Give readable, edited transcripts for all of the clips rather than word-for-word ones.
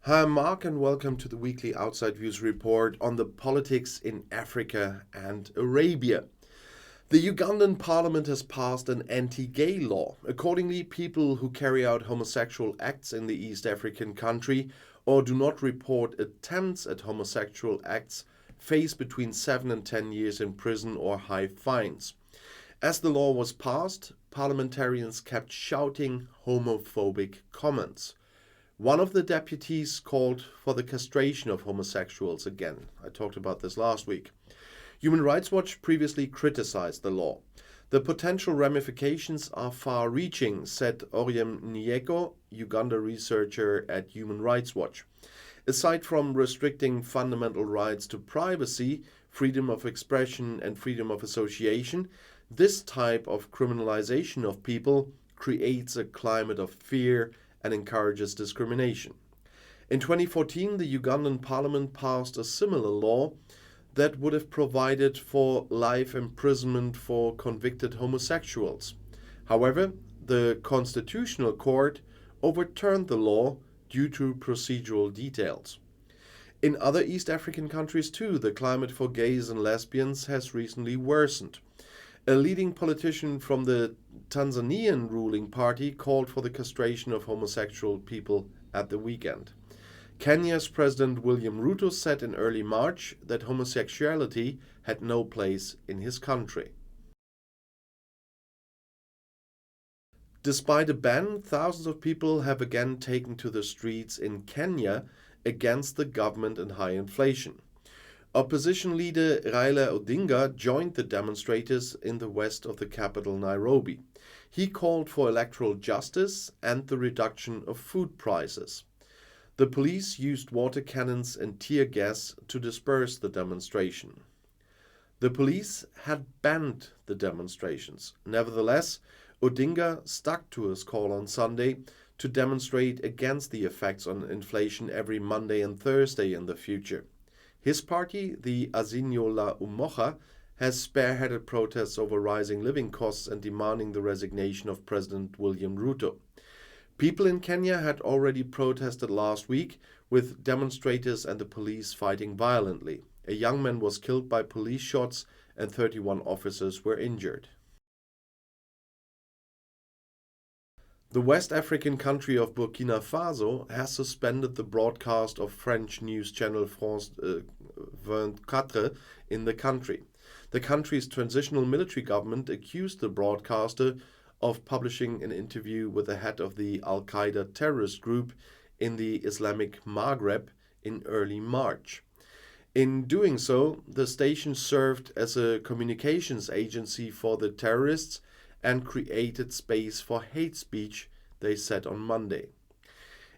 Hi, I'm Marc, and welcome to the weekly Outside Views report on the politics in Africa and Arabia. The Ugandan parliament has passed an anti-gay law. Accordingly, people who carry out homosexual acts in the East African country or do not report attempts at homosexual acts face between 7 and 10 years in prison or high fines. As the law was passed, parliamentarians kept shouting homophobic comments. One of the deputies called for the castration of homosexuals again. I talked about this last week. Human Rights Watch previously criticized the law. The potential ramifications are far-reaching, said Oriem Nyeko, Uganda researcher at Human Rights Watch. Aside from restricting fundamental rights to privacy, freedom of expression and freedom of association, this type of criminalization of people creates a climate of fear and encourages discrimination. In 2014, the Ugandan parliament passed a similar law that would have provided for life imprisonment for convicted homosexuals. However, the Constitutional Court overturned the law due to procedural details. In other East African countries too, the climate for gays and lesbians has recently worsened. A leading politician from the Tanzanian ruling party called for the castration of homosexual people at the weekend. Kenya's President William Ruto said in early March that homosexuality had no place in his country. Despite a ban, thousands of people have again taken to the streets in Kenya against the government and high inflation. Opposition leader Raila Odinga joined the demonstrators in the west of the capital, Nairobi. He called for electoral justice and the reduction of food prices. The police used water cannons and tear gas to disperse the demonstration. The police had banned the demonstrations. Nevertheless, Odinga stuck to his call on Sunday to demonstrate against the effects on inflation every Monday and Thursday in the future. His party, the Azimio la Umoja, has spearheaded protests over rising living costs and demanding the resignation of President William Ruto. People in Kenya had already protested last week, with demonstrators and the police fighting violently. A young man was killed by police shots and 31 officers were injured. The West African country of Burkina Faso has suspended the broadcast of French news channel France 24 in the country. The country's transitional military government accused the broadcaster of publishing an interview with the head of the Al-Qaeda terrorist group in the Islamic Maghreb in early March. In doing so, the station served as a communications agency for the terrorists and created space for hate speech, they said on Monday.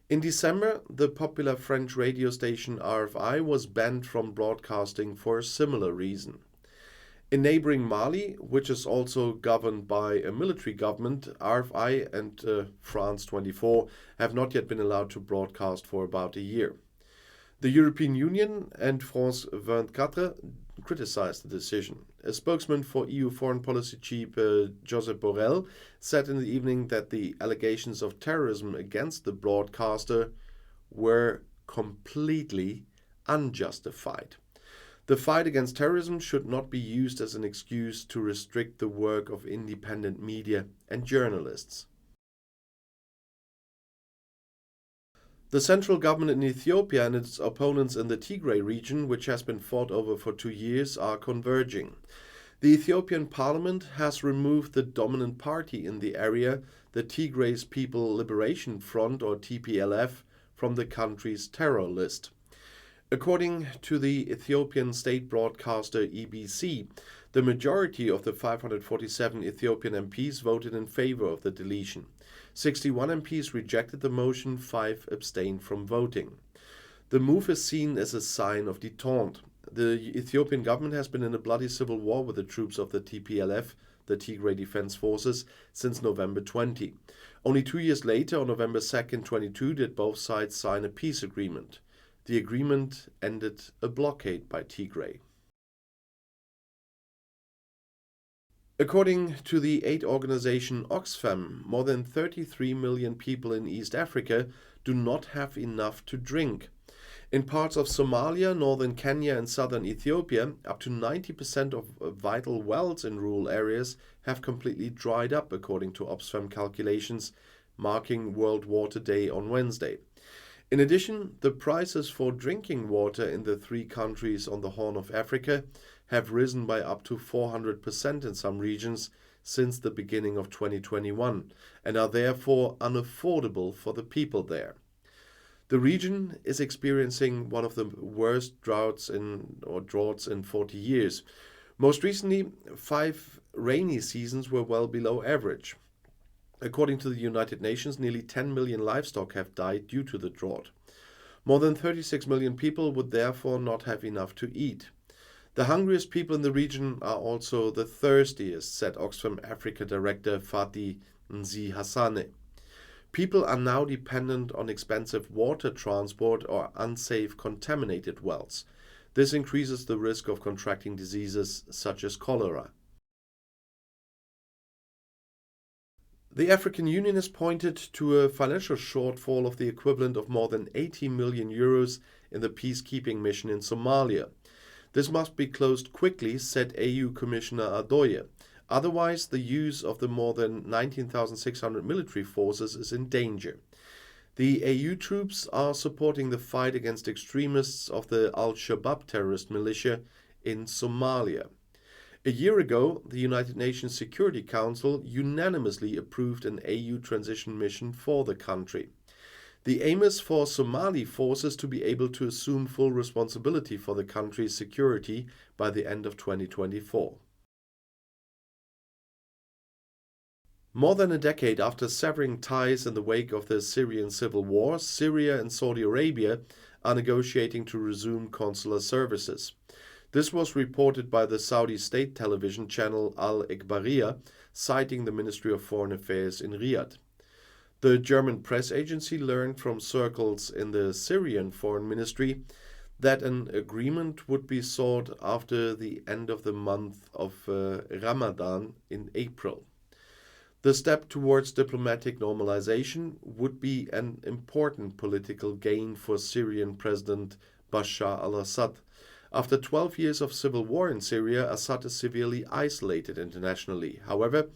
In December, the popular French radio station RFI was banned from broadcasting for a similar reason. In neighboring Mali, which is also governed by a military government, RFI and France 24 have not yet been allowed to broadcast for about a year. The European Union and France 24 criticized the decision. A spokesman for EU foreign policy chief Josep Borrell said in the evening that the allegations of terrorism against the broadcaster were completely unjustified. The fight against terrorism should not be used as an excuse to restrict the work of independent media and journalists. The central government in Ethiopia and its opponents in the Tigray region, which has been fought over for 2 years, are converging. The Ethiopian parliament has removed the dominant party in the area, the Tigray People Liberation Front or TPLF, from the country's terror list. According to the Ethiopian state broadcaster EBC, the majority of the 547 Ethiopian MPs voted in favor of the deletion. 61 MPs rejected the motion, 5 abstained from voting. The move is seen as a sign of detente. The Ethiopian government has been in a bloody civil war with the troops of the TPLF, the Tigray Defense Forces, since November 20. Only 2 years later, on November 2nd, 22, did both sides sign a peace agreement. The agreement ended a blockade by Tigray. According to the aid organization Oxfam, more than 33 million people in East Africa do not have enough to drink. In parts of Somalia, northern Kenya and southern Ethiopia, up to 90% of vital wells in rural areas have completely dried up, according to Oxfam calculations, marking World Water Day on Wednesday. In addition, the prices for drinking water in the three countries on the Horn of Africa have risen by up to 400% in some regions since the beginning of 2021 and are therefore unaffordable for the people there. The region is experiencing one of the worst droughts in 40 years. Most recently, 5 rainy seasons were well below average. According to the United Nations, nearly 10 million livestock have died due to the drought. More than 36 million people would therefore not have enough to eat. The hungriest people in the region are also the thirstiest, said Oxfam Africa Director Fatih Nzi Hassane. People are now dependent on expensive water transport or unsafe contaminated wells. This increases the risk of contracting diseases such as cholera. The African Union has pointed to a financial shortfall of the equivalent of more than 80 million euros in the peacekeeping mission in Somalia. This must be closed quickly, said AU Commissioner Adoye. Otherwise, the use of the more than 19,600 military forces is in danger. The AU troops are supporting the fight against extremists of the Al-Shabaab terrorist militia in Somalia. A year ago, the United Nations Security Council unanimously approved an AU transition mission for the country. The aim is for Somali forces to be able to assume full responsibility for the country's security by the end of 2024. More than a decade after severing ties in the wake of the Syrian civil war, Syria and Saudi Arabia are negotiating to resume consular services. This was reported by the Saudi state television channel Al Ikhbariyah, citing the Ministry of Foreign Affairs in Riyadh. The German press agency learned from circles in the Syrian foreign ministry that an agreement would be sought after the end of the month of Ramadan in April. The step towards diplomatic normalization would be an important political gain for Syrian President Bashar al-Assad. After 12 years of civil war in Syria, Assad is severely isolated internationally. However,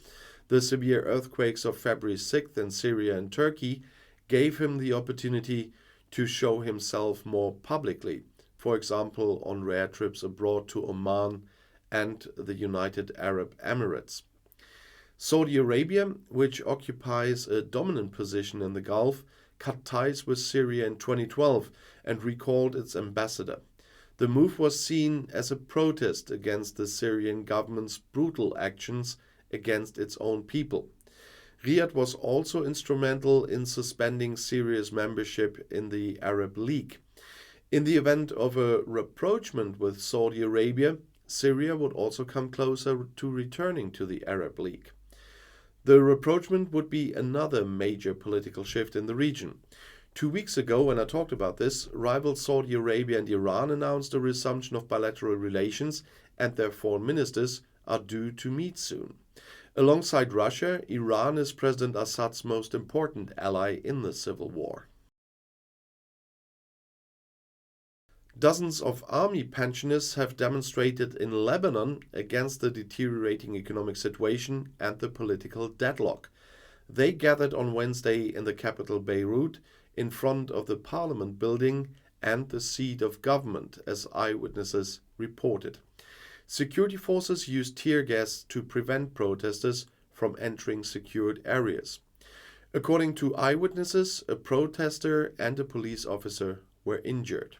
the severe earthquakes of February 6th in Syria and Turkey gave him the opportunity to show himself more publicly, for example on rare trips abroad to Oman and the United Arab Emirates. Saudi Arabia, which occupies a dominant position in the Gulf, cut ties with Syria in 2012 and recalled its ambassador. The move was seen as a protest against the Syrian government's brutal actions against its own people. Riyadh was also instrumental in suspending Syria's membership in the Arab League. In the event of a rapprochement with Saudi Arabia, Syria would also come closer to returning to the Arab League. The rapprochement would be another major political shift in the region. 2 weeks ago, when I talked about this, rivals Saudi Arabia and Iran announced a resumption of bilateral relations, and their foreign ministers are due to meet soon. Alongside Russia, Iran is President Assad's most important ally in the civil war. Dozens of army pensioners have demonstrated in Lebanon against the deteriorating economic situation and the political deadlock. They gathered on Wednesday in the capital Beirut in front of the parliament building and the seat of government, as eyewitnesses reported. Security forces used tear gas to prevent protesters from entering secured areas. According to eyewitnesses, a protester and a police officer were injured.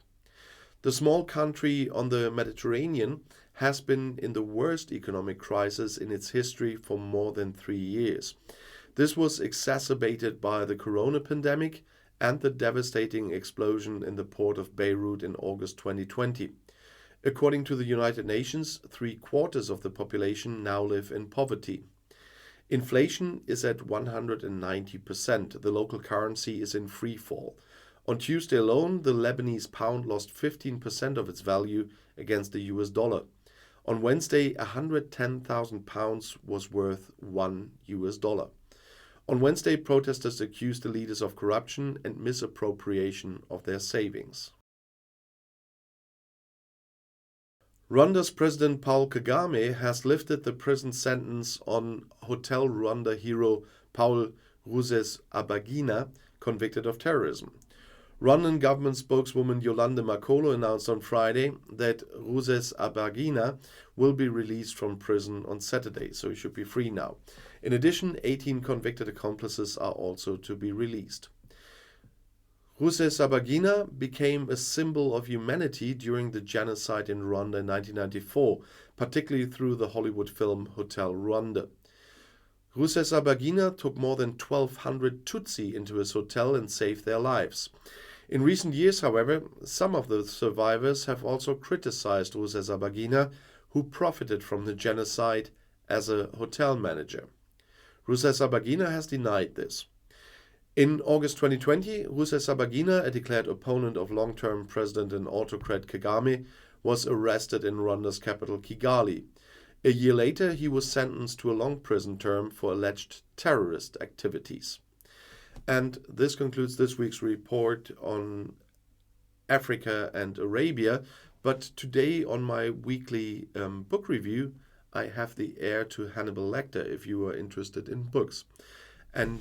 The small country on the Mediterranean has been in the worst economic crisis in its history for more than 3 years. This was exacerbated by the corona pandemic and the devastating explosion in the port of Beirut in August 2020. According to the United Nations, 3/4 of the population now live in poverty. Inflation is at 190%. The local currency is in free fall. On Tuesday alone, the Lebanese pound lost 15% of its value against the US dollar. On Wednesday, £110,000 was worth $1. On Wednesday, protesters accused the leaders of corruption and misappropriation of their savings. Rwanda's President Paul Kagame has lifted the prison sentence on Hotel Rwanda hero Paul Rusesabagina, convicted of terrorism. Rwandan government spokeswoman Yolande Makolo announced on Friday that Rusesabagina will be released from prison on Saturday, so he should be free now. In addition, 18 convicted accomplices are also to be released. Rusesabagina became a symbol of humanity during the genocide in Rwanda in 1994, particularly through the Hollywood film Hotel Rwanda. Rusesabagina took more than 1,200 Tutsi into his hotel and saved their lives. In recent years, however, some of the survivors have also criticized Rusesabagina, who profited from the genocide as a hotel manager. Rusesabagina has denied this. In August 2020, Rusesabagina, a declared opponent of long-term President and autocrat Kagame, was arrested in Rwanda's capital Kigali. A year later, he was sentenced to a long prison term for alleged terrorist activities. And this concludes this week's report on Africa and Arabia. But today on my weekly book review, I have the heir to Hannibal Lecter if you are interested in books. And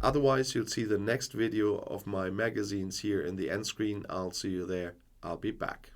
otherwise, you'll see the next video of my magazines here in the end screen. I'll see you there. I'll be back.